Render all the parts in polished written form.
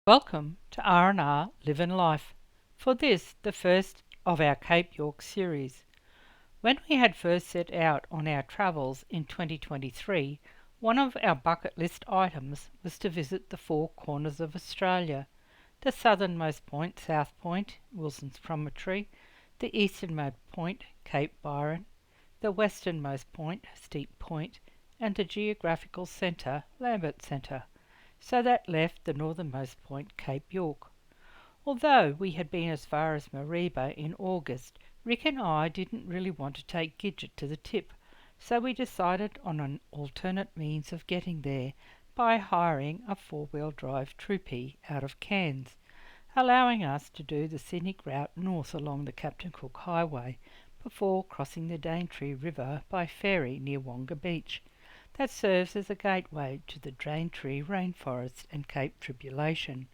Welcome to R&R Live and Life. For this, the first of our Cape York series. When we had first set out on our travels in 2023, one of our bucket list items was to visit the four corners of Australia: the southernmost point, South Point, Wilson's Promontory; the easternmost point, Cape Byron; the westernmost point, Steep Point; and the geographical centre, Lambert Centre. So that left the northernmost point, Cape York. Although we had been as far as Mareeba in August, Rick and I didn't really want to take Gidget to the tip, so we decided on an alternate means of getting there by hiring a four-wheel drive troopy out of Cairns, allowing us to do the scenic route north along the Captain Cook Highway before crossing the Daintree River by ferry near Wonga Beach. That serves as a gateway to the Daintree rainforest and Cape Tribulation.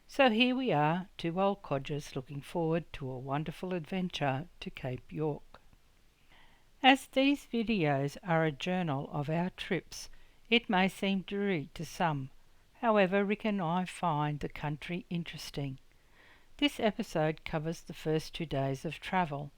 So here we are, two old codgers looking forward to a wonderful adventure to Cape York. As these videos are a journal of our trips, it may seem dreary to some. However, Rick and I find the country interesting. This episode covers the first 2 days of travel.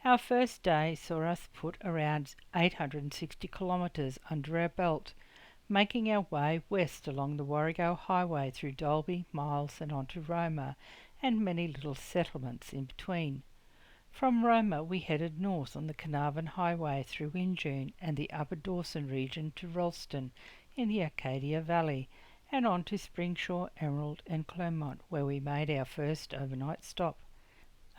Our first day saw us put around 860 kilometres under our belt, making our way west along the Warrego Highway through Dalby, Miles and onto Roma, and many little settlements in between. From Roma we headed north on the Carnarvon Highway through Injune and the Upper Dawson region to Ralston in the Arcadia Valley, and on to Springshaw, Emerald and Clermont, where we made our first overnight stop.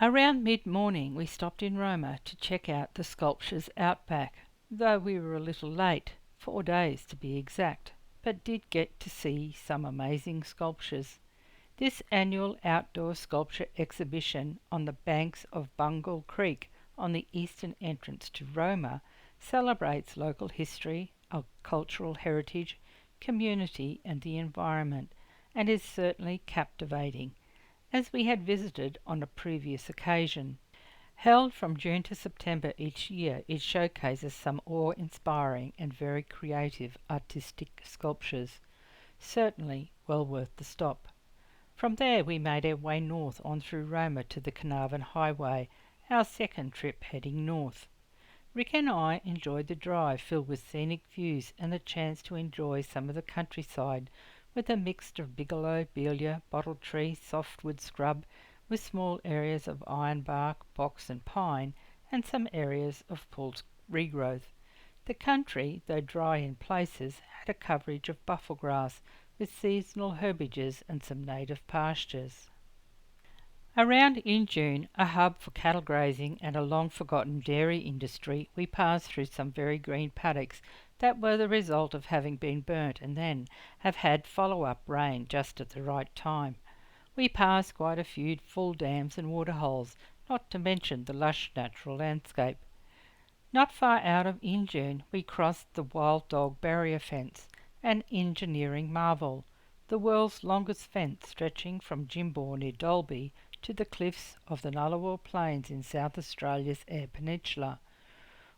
Around mid-morning we stopped in Roma to check out the sculptures outback, though we were a little late, 4 days to be exact, but did get to see some amazing sculptures. This annual outdoor sculpture exhibition on the banks of Bungle Creek on the eastern entrance to Roma celebrates local history, our cultural heritage, community and the environment, and is certainly captivating, as we had visited on a previous occasion. Held from June to September each year, it showcases some awe-inspiring and very creative artistic sculptures. Certainly well worth the stop. From there we made our way north on through Roma to the Carnarvon Highway, our second trip heading north. Rick and I enjoyed the drive, filled with scenic views and the chance to enjoy some of the countryside with a mix of bigalow, beelia, bottle tree, softwood scrub, with small areas of ironbark, box and pine, and some areas of pulled regrowth. The country, though dry in places, had a coverage of buffel grass, with seasonal herbages and some native pastures. Around Injune, a hub for cattle grazing and a long-forgotten dairy industry, we passed through some very green paddocks that were the result of having been burnt and then have had follow-up rain just at the right time. We passed quite a few full dams and waterholes, not to mention the lush natural landscape. Not far out of Injune, we crossed the wild dog barrier fence, an engineering marvel, the world's longest fence stretching from Jimbour near Dalby to the cliffs of the Nullarbor Plains in South Australia's Eyre Peninsula.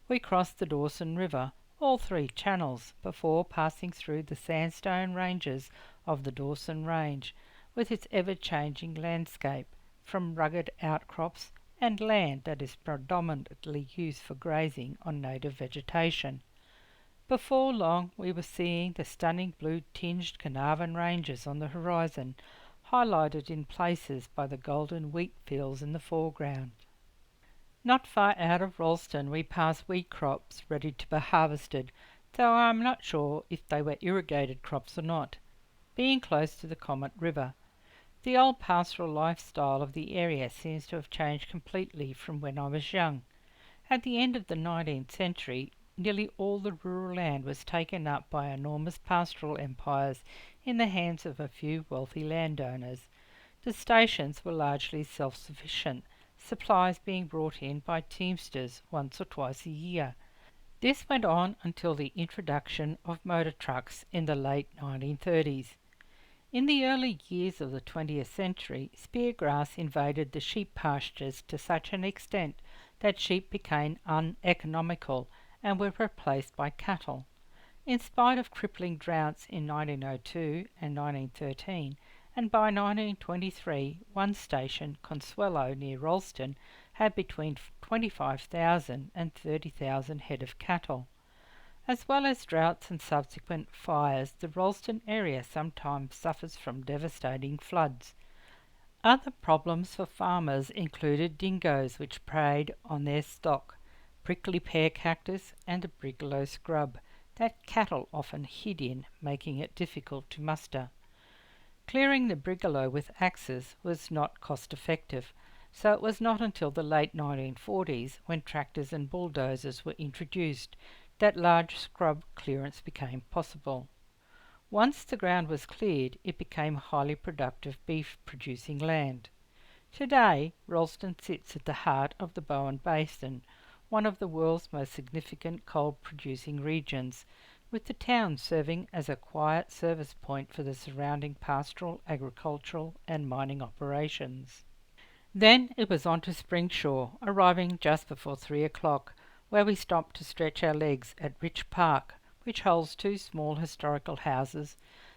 We crossed the Dawson River, all 3 channels, before passing through the sandstone ranges of the Dawson Range, with its ever-changing landscape, from rugged outcrops and land that is predominantly used for grazing on native vegetation. Before long we were seeing the stunning blue-tinged Carnarvon Ranges on the horizon, highlighted in places by the golden wheat fields in the foreground. Not far out of Ralston we passed wheat crops ready to be harvested, though I am not sure if they were irrigated crops or not, being close to the Comet River. The old pastoral lifestyle of the area seems to have changed completely from when I was young. At the end of the 19th century, nearly all the rural land was taken up by enormous pastoral empires in the hands of a few wealthy landowners. The stations were largely self-sufficient, supplies being brought in by teamsters once or twice a year. This went on until the introduction of motor trucks in the late 1930s. In the early years of the 20th century, speargrass invaded the sheep pastures to such an extent that sheep became uneconomical and were replaced by cattle. In spite of crippling droughts in 1902 and 1913, and by 1923 one station, Consuelo near Ralston, had between 25,000 and 30,000 head of cattle. As well as droughts and subsequent fires, the Ralston area sometimes suffers from devastating floods. Other problems for farmers included dingoes which preyed on their stock, prickly pear cactus and a brigalow scrub that cattle often hid in, making it difficult to muster. Clearing the brigalow with axes was not cost effective, so it was not until the late 1940s, when tractors and bulldozers were introduced, that large scrub clearance became possible. Once the ground was cleared, it became highly productive beef-producing land. Today, Ralston sits at the heart of the Bowen Basin, one of the world's most significant coal-producing regions, with the town serving as a quiet service point for the surrounding pastoral, agricultural and mining operations. Then it was on to Springsure, arriving just before 3 o'clock, where we stopped to stretch our legs at Rich Park, which holds two small historical houses,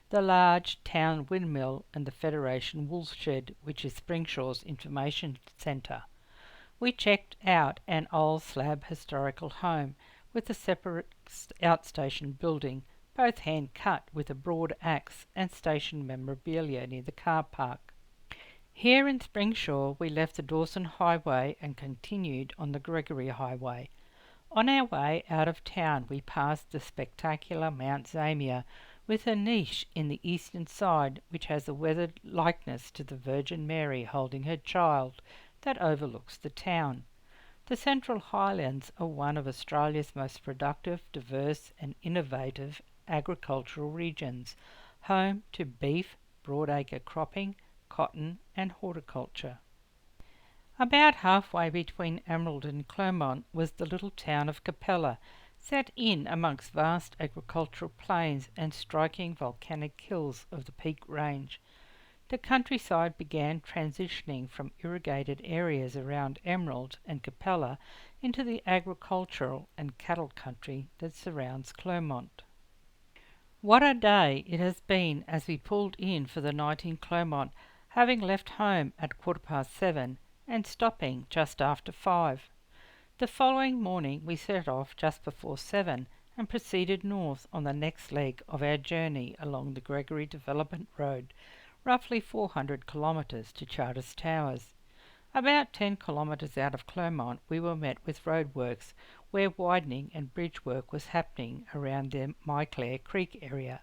the large town windmill and the Federation wool shed, which is Springshore's information centre. We checked out an old slab historical home with a separate outstation building, both hand cut with a broad axe, and station memorabilia near the car park. Here in Springsure we left the Dawson Highway and continued on the Gregory Highway. On our way out of town we passed the spectacular Mount Zamia, with a niche in the eastern side which has a weathered likeness to the Virgin Mary holding her child that overlooks the town. The Central Highlands are one of Australia's most productive, diverse and innovative agricultural regions, home to beef, broadacre cropping, cotton and horticulture. About halfway between Emerald and Clermont was the little town of Capella, set in amongst vast agricultural plains and striking volcanic hills of the Peak Range. The countryside began transitioning from irrigated areas around Emerald and Capella into the agricultural and cattle country that surrounds Clermont. What a day it has been as we pulled in for the night in Clermont, having left home at 7:15 and stopping just after 5. The following morning we set off just before 7 and proceeded north on the next leg of our journey along the Gregory Development Road, roughly 400 kilometres to Charters Towers. About 10 kilometres out of Clermont we were met with roadworks, where widening and bridge work was happening around the Myclare Creek area.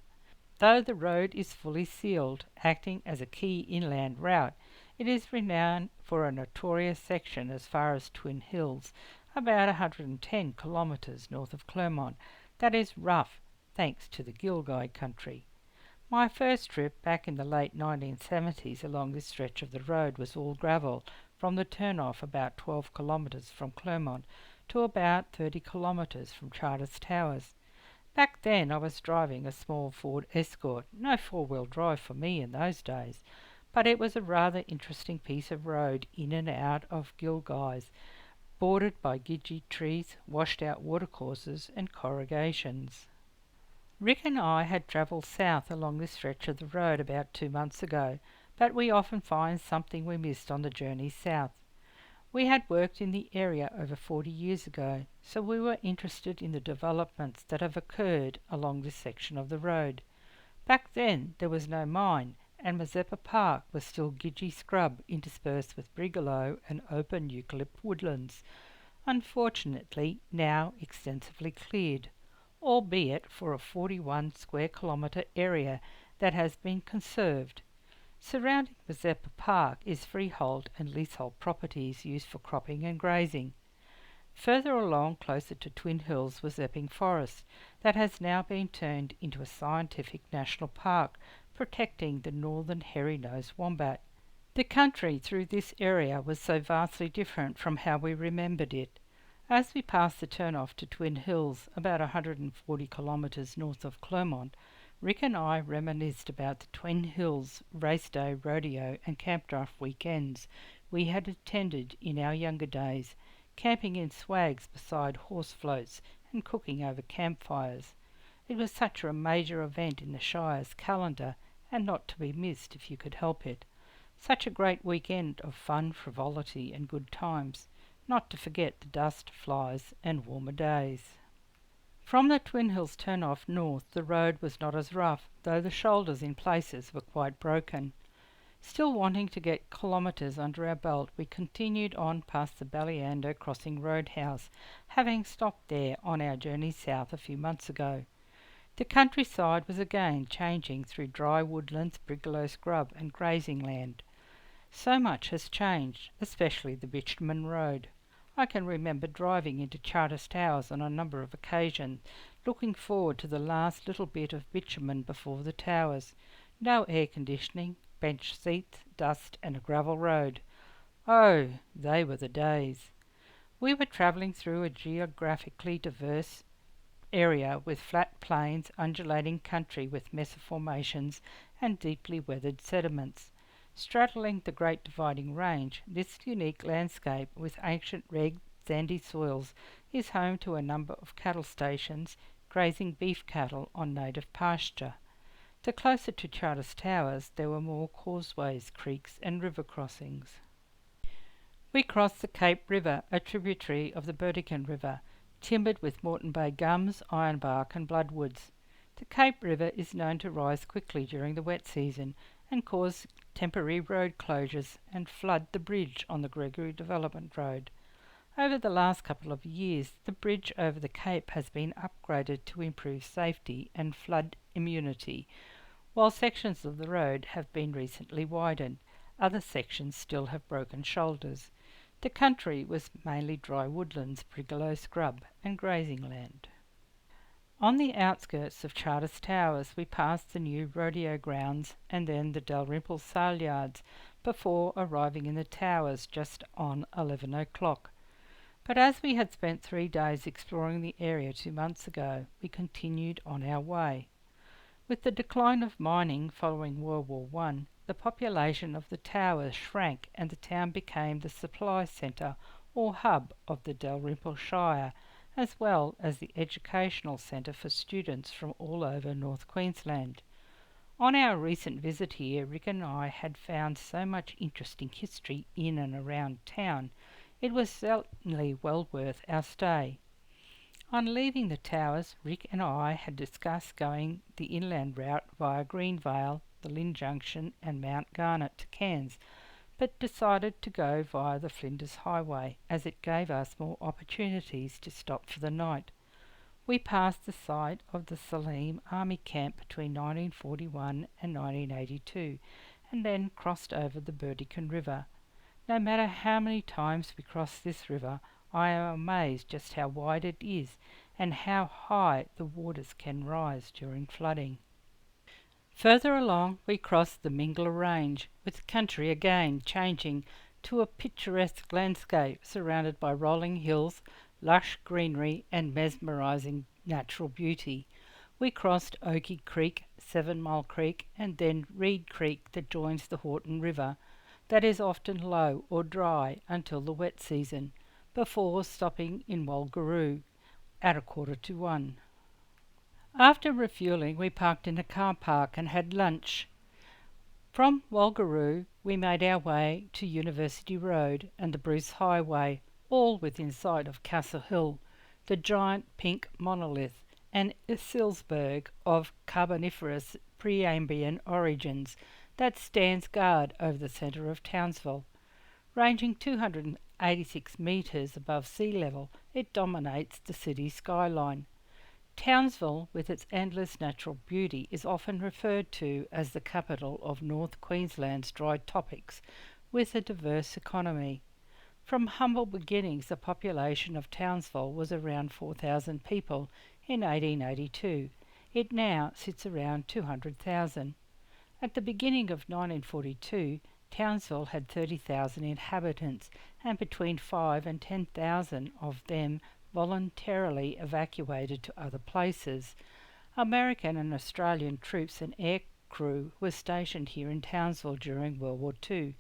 Though the road is fully sealed, acting as a key inland route, it is renowned for a notorious section as far as Twin Hills, about 110 kilometres north of Clermont, that is rough, thanks to the Gilgai country. My first trip back in the late 1970s along this stretch of the road was all gravel, from the turn-off about 12 kilometres from Clermont to about 30 kilometres from Charters Towers. Back then I was driving a small Ford Escort, no four-wheel drive for me in those days, but it was a rather interesting piece of road in and out of Gilgais, bordered by gidgee trees, washed-out watercourses and corrugations. Rick and I had travelled south along this stretch of the road about 2 months ago, but we often find something we missed on the journey south. We had worked in the area over 40 years ago, so we were interested in the developments that have occurred along this section of the road. Back then there was no mine, and Mazeppa Park was still gidgee scrub interspersed with brigalow and open eucalypt woodlands, unfortunately now extensively cleared, albeit for a 41 square kilometre area that has been conserved. Surrounding Mazeppa Park is freehold and leasehold properties used for cropping and grazing. Further along, closer to Twin Hills, was Epping Forest, that has now been turned into a scientific national park, protecting the northern hairy-nosed wombat. The country through this area was so vastly different from how we remembered it. As we passed the turn-off to Twin Hills, about 140 kilometres north of Clermont, Rick and I reminisced about the Twin Hills race day rodeo and camp draft weekends we had attended in our younger days, camping in swags beside horse floats and cooking over campfires. It was such a major event in the Shire's calendar, and not to be missed if you could help it. Such a great weekend of fun, frivolity, and good times, not to forget the dust, flies, and warmer days. From the Twin Hills turn-off north, the road was not as rough, though the shoulders in places were quite broken. Still wanting to get kilometres under our belt, we continued on past the Ballyando Crossing Roadhouse, having stopped there on our journey south a few months ago. The countryside was again changing through dry woodlands, brigalow scrub, and grazing land. So much has changed, especially the bitumen road. I can remember driving into Charters Towers on a number of occasions, looking forward to the last little bit of bitumen before the towers. No air conditioning, bench seats, dust, and a gravel road. Oh, they were the days. We were travelling through a geographically diverse area with flat plains, undulating country with mesoformations and deeply weathered sediments. Straddling the Great Dividing Range, this unique landscape with ancient red sandy soils is home to a number of cattle stations grazing beef cattle on native pasture. The closer to Charters Towers, there were more causeways, creeks, and river crossings. We crossed the Cape River, a tributary of the Burdekin River, timbered with Moreton Bay gums, ironbark, and bloodwoods. The Cape River is known to rise quickly during the wet season and cause temporary road closures and flood the bridge on the Gregory Development Road. Over the last couple of years, the bridge over the Cape has been upgraded to improve safety and flood immunity. While sections of the road have been recently widened, other sections still have broken shoulders. The country was mainly dry woodlands, brigalow scrub, and grazing land. On the outskirts of Charters Towers, we passed the new rodeo grounds and then the Dalrymple sale yards before arriving in the towers just on 11 o'clock. But as we had spent 3 days exploring the area 2 months ago, we continued on our way. With the decline of mining following World War I, the population of the towers shrank and the town became the supply centre or hub of the Dalrymple Shire, as well as the educational centre for students from all over North Queensland. On our recent visit here, Rick and I had found so much interesting history in and around town, it was certainly well worth our stay. On leaving the towers, Rick and I had discussed going the inland route via Greenvale, the Lynn Junction and Mount Garnet to Cairns, but decided to go via the Flinders Highway as it gave us more opportunities to stop for the night. We passed the site of the Salim Army Camp between 1941 and 1982 and then crossed over the Burdekin River. No matter how many times we cross this river, I am amazed just how wide it is and how high the waters can rise during flooding. Further along, we crossed the Mingla Range, with country again changing to a picturesque landscape surrounded by rolling hills, lush greenery, and mesmerising natural beauty. We crossed Oakey Creek, 7 Mile Creek, and then Reed Creek that joins the Horton River, that is often low or dry until the wet season, before stopping in Walgaroo at 1:45. After refuelling, we parked in a car park and had lunch. From Walgaroo, we made our way to University Road and the Bruce Highway, all within sight of Castle Hill, the giant pink monolith, and Isilsberg of Carboniferous Preambrian origins that stands guard over the centre of Townsville. Ranging 286 metres above sea level, it dominates the city skyline. Townsville, with its endless natural beauty, is often referred to as the capital of North Queensland's dry tropics, with a diverse economy. From humble beginnings, the population of Townsville was around 4,000 people in 1882. It now sits around 200,000. At the beginning of 1942, Townsville had 30,000 inhabitants, and between 5,000 and 10,000 of them voluntarily evacuated to other places. American and Australian troops and air crew were stationed here in Townsville during World War II,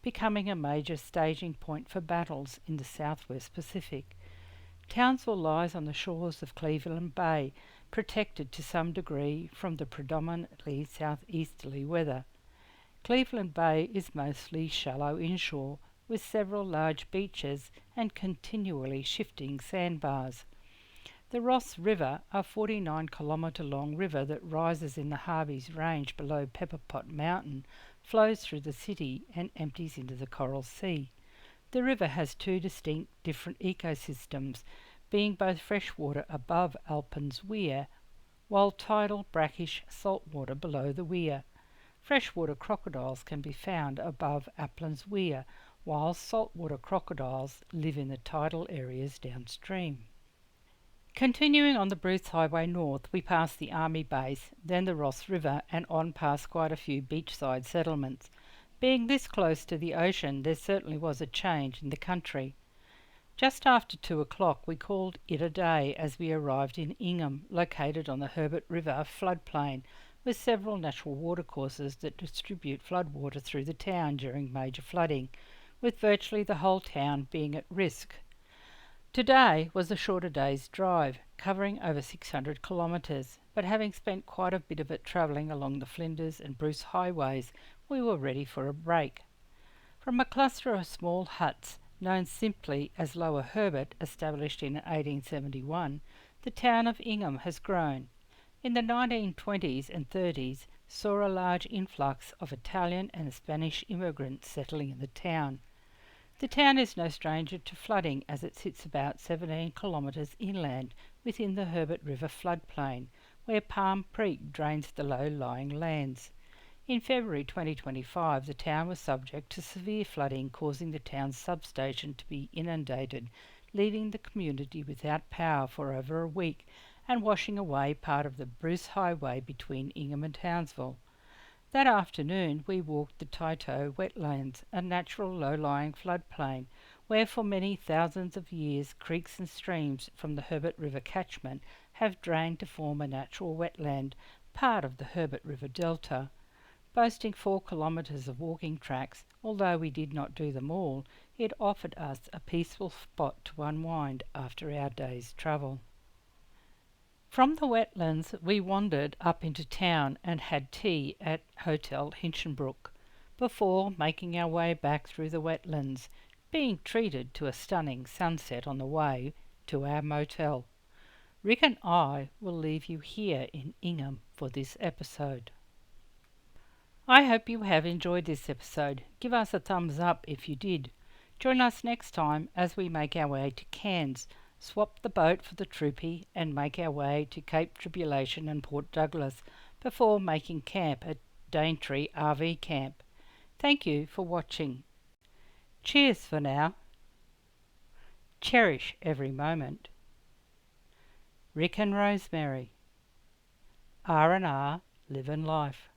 becoming a major staging point for battles in the Southwest Pacific. Townsville lies on the shores of Cleveland Bay, protected to some degree from the predominantly southeasterly weather. Cleveland Bay is mostly shallow inshore, with several large beaches and continually shifting sandbars. The Ross River, a 49-kilometre long river that rises in the Harveys Range below Pepperpot Mountain, flows through the city and empties into the Coral Sea. The river has two distinct different ecosystems, being both freshwater above Alpen's Weir, while tidal brackish saltwater below the weir. Freshwater crocodiles can be found above Applin's Weir, while saltwater crocodiles live in the tidal areas downstream. Continuing on the Bruce Highway north, we pass the Army Base, then the Ross River, and on past quite a few beachside settlements. Being this close to the ocean, there certainly was a change in the country. Just after 2 o'clock, we called it a day as we arrived in Ingham, located on the Herbert River floodplain, with several natural watercourses that distribute floodwater through the town during major flooding, with virtually the whole town being at risk. Today was a shorter day's drive, covering over 600 kilometres, but having spent quite a bit of it travelling along the Flinders and Bruce highways, we were ready for a break. From a cluster of small huts, known simply as Lower Herbert, established in 1871, the town of Ingham has grown. In the 1920s and 30s saw a large influx of Italian and Spanish immigrants settling in the town. The town is no stranger to flooding as it sits about 17 kilometres inland within the Herbert River floodplain, where Palm Creek drains the low-lying lands. In February 2025, the town was subject to severe flooding, causing the town's substation to be inundated, leaving the community without power for over a week and washing away part of the Bruce Highway between Ingham and Townsville. That afternoon we walked the Tyto wetlands, a natural low-lying floodplain, where for many thousands of years creeks and streams from the Herbert River catchment have drained to form a natural wetland, part of the Herbert River Delta. Boasting 4 kilometres of walking tracks, although we did not do them all, it offered us a peaceful spot to unwind after our day's travel. From the wetlands we wandered up into town and had tea at Hotel Hinchinbrook, before making our way back through the wetlands, being treated to a stunning sunset on the way to our motel. Rick and I will leave you here in Ingham for this episode. I hope you have enjoyed this episode. Give us a thumbs up if you did. Join us next time as we make our way to Cairns, swap the boat for the Troopy and make our way to Cape Tribulation and Port Douglas before making camp at Daintree RV Camp. Thank you for watching. Cheers for now. Cherish every moment. Rick and Rosemary. R&R Living Life.